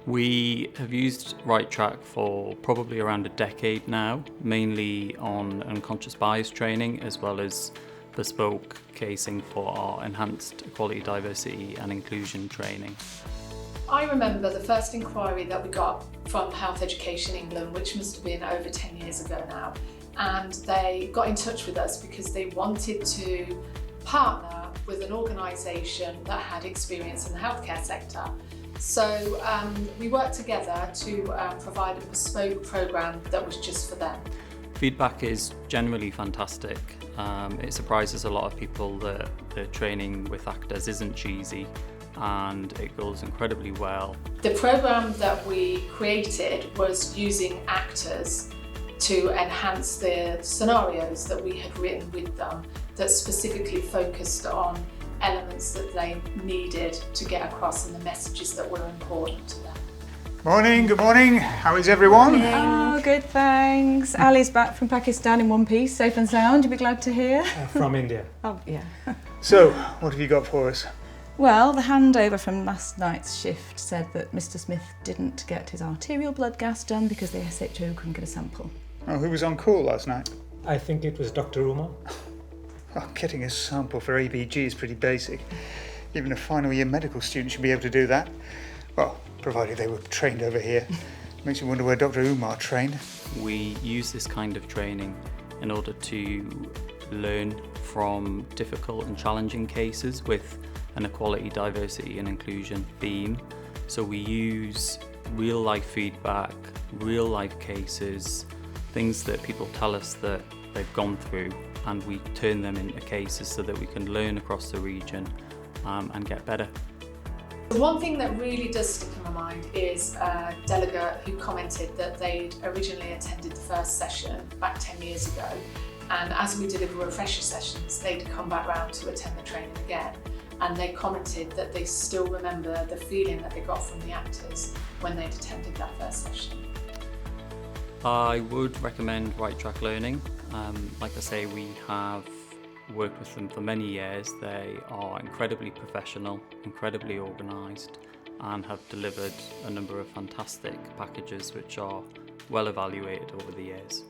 We have used RightTrack for probably around a decade now, mainly on unconscious bias training as well as bespoke casing for our enhanced equality, diversity and inclusion training. I remember the first inquiry that we got from Health Education England, which must have been over 10 years ago now, and they got in touch with us because they wanted to partner with an organisation that had experience in the healthcare sector. So we worked together to provide a bespoke programme that was just for them. Feedback is generally fantastic. It surprises a lot of people that the training with actors isn't cheesy, and it goes incredibly well. The programme that we created was using actors to enhance the scenarios that we had written with them that specifically focused on elements that they needed to get across and the messages that were important to them. Morning, good morning. How is everyone? Oh, good, thanks. Ali's back from Pakistan in one piece, safe and sound, you'll be glad to hear. From India. Oh, yeah. So, what have you got for us? Well, the handover from last night's shift said that Mr. Smith didn't get his arterial blood gas done because the SHO couldn't get a sample. Oh, who was on call last night? I think it was Dr. Uma. Oh, getting a sample for ABG is pretty basic. Even a final year medical student should be able to do that. Well, provided they were trained over here. Makes you wonder where Dr. Umar trained. We use this kind of training in order to learn from difficult and challenging cases with an equality, diversity and inclusion theme. So we use real life feedback, real life cases, things that people tell us that they've gone through, and we turn them into cases so that we can learn across the region and get better. The one thing that really does stick in my mind is a delegate who commented that they'd originally attended the first session back 10 years ago, and as we deliver refresher sessions, they'd come back round to attend the training again. And they commented that they still remember the feeling that they got from the actors when they'd attended that first session. I would recommend RightTrack Learning. Like I say, we have worked with them for many years. They are incredibly professional, incredibly organised, and have delivered a number of fantastic packages which are well evaluated over the years.